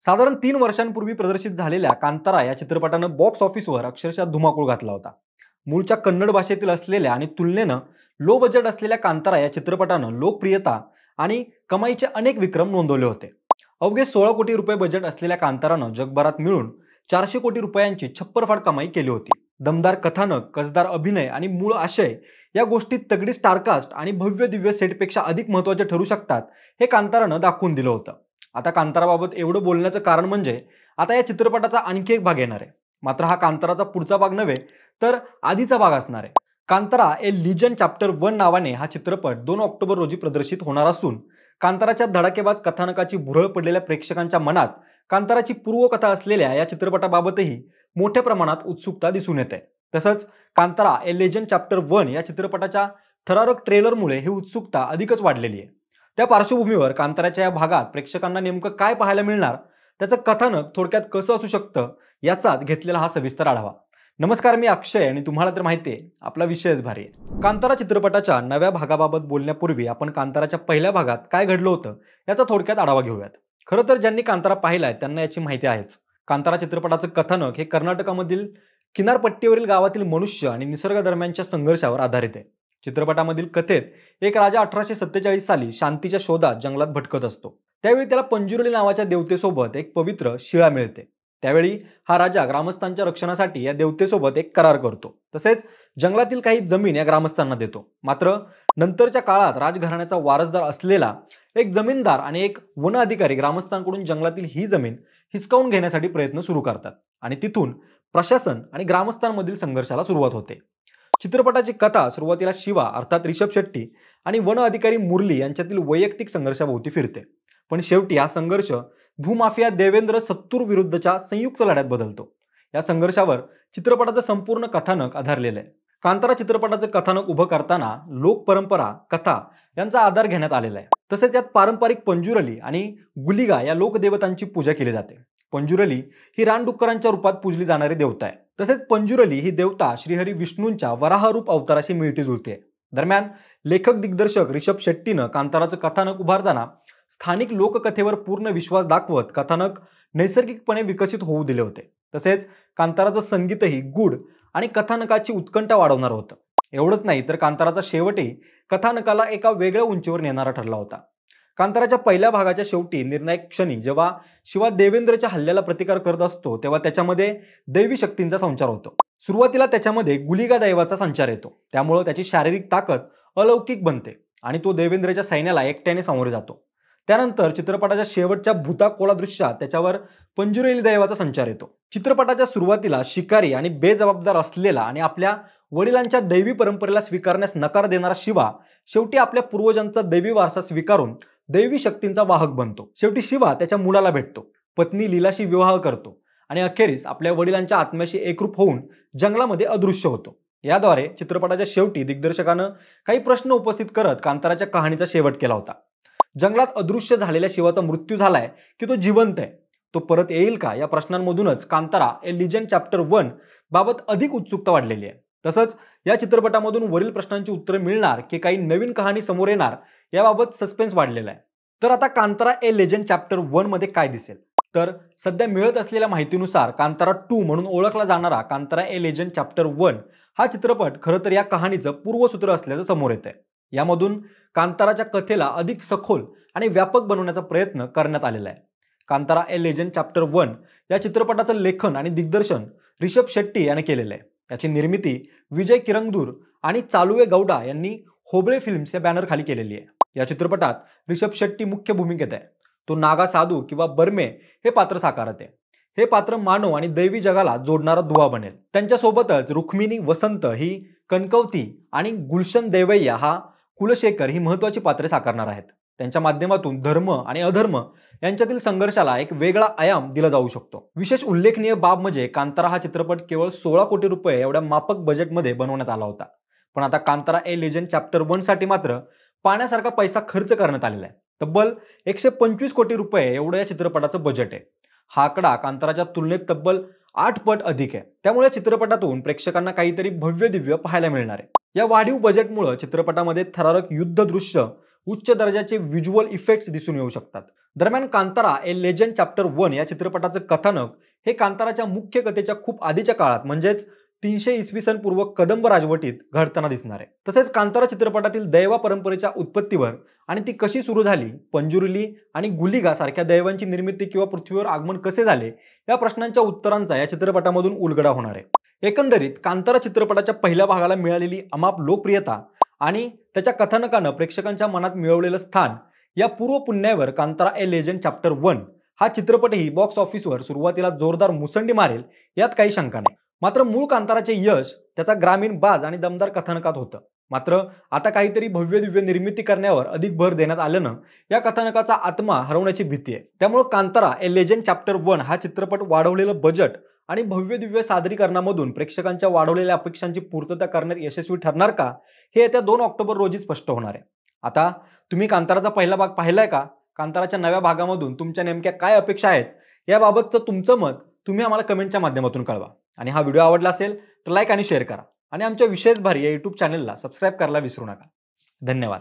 साधारण 3 वर्षांपूर्वी प्रदर्शित झालेल्या कांतारा या चित्रपटानं बॉक्स ऑफिसवर अक्षरशः धुमाकूळ घातला होता. मूळच्या कन्नड भाषेतील असलेल्या आणि तुलनेनं लो बजेट असलेल्या कांतारा या चित्रपटानं लोकप्रियता आणि कमाईचे अनेक विक्रम नोंदवले होते. अवघे 16 कोटी रुपये बजेट असलेल्या कांतारानं जगभरात मिळून 400 कोटी रुपयांची छप्परफाड कमाई केली होती. दमदार कथानक, कसदार अभिनय आणि मूळ आशय या गोष्टीत तगडी स्टारकास्ट आणि भव्य दिव्य सेटपेक्षा अधिक महत्त्वाचे ठरू शकतात हे कांतारानं दाखवून दिलं होतं. आता कांताराबाबत एवढं बोलण्याचं कारण म्हणजे आता या चित्रपटाचा आणखी एक भाग येणार आहे. मात्र हा कांताराचा पुढचा भाग नव्हे तर आधीचा भाग असणार आहे. कांतारा ए लिजन चॅप्टर 1 नावाने हा चित्रपट 2 ऑक्टोबर रोजी प्रदर्शित होणार असून कांताराच्या धडाकेबाज कथानकाची भुरळ पडलेल्या प्रेक्षकांच्या मनात कांताराची पूर्वकथा असलेल्या या चित्रपटाबाबतही मोठ्या प्रमाणात उत्सुकता दिसून येते. तसंच कांतारा ए लेजंड चॅप्टर 1 या चित्रपटाच्या थरारक ट्रेलरमुळे ही उत्सुकता अधिकच वाढलेली आहे. त्या पार्श्वभूमीवर कांताराच्या या भागात प्रेक्षकांना नेमकं काय पाहायला मिळणार, त्याचं कथानक थोडक्यात कसं असू शकतं याचाच घेतलेला हा सविस्तर आढावा. नमस्कार, मी अक्षय आणि तुम्हाला तर माहिती आहे आपला विषयच भारी आहे. कांतारा चित्रपटाच्या नव्या भागाबाबत बोलण्यापूर्वी आपण कांताराच्या पहिल्या भागात काय घडलं होतं याचा थोडक्यात आढावा घेऊयात. खरं तर ज्यांनी कांतारा पाहिलाय त्यांना याची माहिती आहेच. कांतारा चित्रपटाचं कथानक हे कर्नाटकामधील किनारपट्टीवरील गावातील मनुष्य आणि निसर्ग दरम्यानच्या संघर्षावर आधारित आहे. चित्रपटामधील कथेत एक राजा 1847 साली शांतीच्या शोधात जंगलात भटकत असतो. त्यावेळी त्याला पंजुरली नावाच्या देवतेसोबत एक पवित्र शिळा मिळते. त्यावेळी हा राजा ग्रामस्थांच्या रक्षणासाठी या देवतेसोबत एक करार करतो. तसेच जंगलातील काही जमीन या ग्रामस्थांना देतो. मात्र नंतरच्या काळात राजघराण्याचा वारसदार असलेला एक जमीनदार आणि एक वन अधिकारी ग्रामस्थांकडून जंगलातील ही जमीन हिसकावून घेण्यासाठी प्रयत्न सुरू करतात आणि तिथून प्रशासन आणि ग्रामस्थांमधील संघर्षाला सुरुवात होते. चित्रपटाची कथा सुरुवातीला शिवा अर्थात रिषभ शेट्टी आणि वन अधिकारी मुरली यांच्यातील वैयक्तिक संघर्षाभोवती फिरते. पण शेवटी हा संघर्ष भूमाफिया देवेंद्र सत्तूर विरुद्धच्या संयुक्त लढ्यात बदलतो. या संघर्षावर चित्रपटाचं संपूर्ण कथानक आधारलेलं आहे. कांतारा चित्रपटाचं कथानक उभं करताना लोक परंपरा, कथा यांचा आधार घेण्यात आलेला आहे. तसेच यात पारंपरिक पंजुरली आणि गुलिगा या लोकदेवतांची पूजा केली जाते. पंजुरली ही रानडुक्करांच्या रूपात पूजली जाणारी देवता आहे. तसेच पंजुरली ही देवता श्रीहरी विष्णूंच्या वराहरूप अवताराशी मिळती जुळते. दरम्यान लेखक दिग्दर्शक रिषभ शेट्टीनं कांताराचं कथानक उभारताना स्थानिक लोककथेवर पूर्ण विश्वास दाखवत कथानक नैसर्गिकपणे विकसित होऊ दिले होते. तसेच कांताराचं संगीतही गूढ आणि कथानकाची उत्कंठा वाढवणार होतं. एवढंच नाही तर कांताराचा शेवटही कथानकाला एका वेगळ्या उंचीवर नेणारा ठरला होता. कांताराच्या पहिल्या भागाच्या शेवटी निर्णायक क्षणी जेव्हा शिवा देवेंद्रच्या हल्ल्याला प्रतिकार करत असतो तेव्हा त्याच्यामध्ये दैवी शक्तींचा संचार होतो. सुरुवातीला त्याच्यामध्ये गुलिगा दैवाचा संचार येतो. त्यामुळे त्याची शारीरिक ताकद अलौकिक बनते आणि तो देवेंद्रच्या सैन्याला एकट्याने सामोरे जातो. त्यानंतर चित्रपटाच्या शेवटच्या भूताकोला दृश्यात त्याच्यावर पंजुरेली दैवाचा संचार येतो. चित्रपटाच्या सुरुवातीला शिकारी आणि बेजबाबदार असलेला आणि आपल्या वडिलांच्या दैवी परंपरेला स्वीकारण्यास नकार देणारा शिवा शेवटी आपल्या पूर्वजांचा दैवी वारसा स्वीकारून दैवी शक्तींचा वाहक बनतो. शेवटी शिवा त्याच्या मुलाला भेटतो, पत्नी लीलाशी विवाह करतो आणि अखेरीस आपल्या वडिलांच्या आत्म्याशी एकरूप होऊन जंगलामध्ये अदृश्य होतो. याद्वारे चित्रपटाच्या शेवटी दिग्दर्शकानं काही प्रश्न उपस्थित करत कांताराच्या कहाणीचा शेवट केला होता. जंगलात अदृश्य झालेल्या शिवाचा मृत्यू झालाय की तो जिवंत आहे, तो परत येईल का, या प्रश्नांमधूनच कांतारा ए लिजंड चॅप्टर 1 बाबत अधिक उत्सुकता वाढलेली आहे. तसंच या चित्रपटामधून वरील प्रश्नांची उत्तरं मिळणार की काही नवीन कहाणी समोर येणार याबाबत सस्पेन्स वाढलेला आहे. तर आता कांतारा ए लेजंड चॅप्टर 1 मध्ये काय दिसेल, तर सध्या मिळत असलेल्या माहितीनुसार कांतारा 2 म्हणून ओळखला जाणारा कांतारा ए लेजंड चॅप्टर 1 हा चित्रपट खरं तर या कहाणीचं पूर्वसूत्र असल्याचं समोर येतंय. यामधून कांताराच्या कथेला अधिक सखोल आणि व्यापक बनवण्याचा प्रयत्न करण्यात आलेला आहे. कांतारा ए लेजंड चॅप्टर 1 या चित्रपटाचं लेखन आणि दिग्दर्शन रिषभ शेट्टी याने केलेलं आहे. त्याची निर्मिती विजय किरंगदूर आणि चालुवे गौडा यांनी होबळे फिल्म्स या बॅनर खाली केलेली आहे. या चित्रपटात रिषभ शेट्टी मुख्य भूमिकेत आहे. तो नागा साधू किंवा बर्मे हे पात्र साकारत आहे. हे पात्र मानव आणि दैवी जगाला जोडणारा दुवा बनेल. त्यांच्यासोबतच रुक्मिणी वसंत ही कणकवती आणि गुलशन देवय्या हा कुलशेखर ही महत्त्वाची पात्रे साकारणार आहेत. त्यांच्या माध्यमातून धर्म आणि अधर्म यांच्यातील संघर्षाला एक वेगळा आयाम दिला जाऊ शकतो. विशेष उल्लेखनीय बाब म्हणजे कांतारा हा चित्रपट केवळ 16 कोटी रुपये एवढ्या माफक बजेटमध्ये बनवण्यात आला होता. पण आता कांतारा ए लेजंड चॅप्टर 1 साठी मात्र पाण्यासारखा पैसा खर्च करण्यात आलेला आहे. तब्बल 125 कोटी रुपये एवढं या चित्रपटाचं बजेट आहे. हा आकडा कांताराच्या तुलनेत तब्बल 8 पट अधिक आहे. त्यामुळे चित्रपटातून प्रेक्षकांना काहीतरी भव्य दिव्य पाहायला मिळणार आहे. या वाढीव बजेटमुळे चित्रपटामध्ये थरारक युद्ध दृश्य, उच्च दर्जाचे व्हिज्युअल इफेक्ट्स दिसून येऊ शकतात. दरम्यान कांतारा ए लेजंड चॅप्टर 1 या चित्रपटाचं कथानक हे कांताराच्या मुख्य कथेच्या खूप आधीच्या काळात म्हणजेच 300 इसवी सन पूर्व कदंब राजवटीत घडताना दिसणार आहे. तसेच कांतारा चित्रपटातील दैवा परंपरेच्या उत्पत्तीवर आणि ती कशी सुरू झाली, पंजुरुली आणि गुलिगा सारख्या दैवांची निर्मिती किंवा पृथ्वीवर आगमन कसे झाले या प्रश्नांच्या उत्तरांचा या चित्रपटामधून उलगडा होणार आहे. एकंदरीत कांतारा चित्रपटाच्या पहिल्या भागाला मिळालेली अमाप लोकप्रियता आणि त्याच्या कथानकानं प्रेक्षकांच्या मनात मिळवलेलं स्थान या पूर्व पुण्यावर कांतारा ए लेजंड चॅप्टर 1 हा चित्रपटही बॉक्स ऑफिसवर सुरुवातीला जोरदार मुसंडी मारेल यात काही शंका नाही. मात्र मूळ कांताराचे यश त्याचा ग्रामीण बाज आणि दमदार कथानकात होतं. मात्र आता काहीतरी भव्य दिव्य निर्मिती करण्यावर अधिक भर देण्यात आल्यानं या कथानकाचा आत्मा हरवण्याची भीती आहे. त्यामुळे कांतारा ए लेजंड चॅप्टर 1 हा चित्रपट वाढवलेलं बजेट आणि भव्य दिव्य सादरीकरणामधून प्रेक्षकांच्या वाढवलेल्या अपेक्षांची पूर्तता करण्यात यशस्वी ठरणार का, हे येत्या 2 ऑक्टोबर रोजी स्पष्ट होणार आहे. आता तुम्ही कांताराचा पहिला भाग पाहिलाय का? कांताराच्या नव्या भागामधून तुमच्या नेमक्या काय अपेक्षा आहेत याबाबतचं तुमचं मत तुम्ही आम्हाला कमेंटच्या माध्यमातून कळवा. आणि हा व्हिडिओ आवडला असेल तर लाईक आणि शेअर करा आणि आमच्या विशेष भारी या YouTube चॅनलला सबस्क्राईब करायला विसरू नका. धन्यवाद.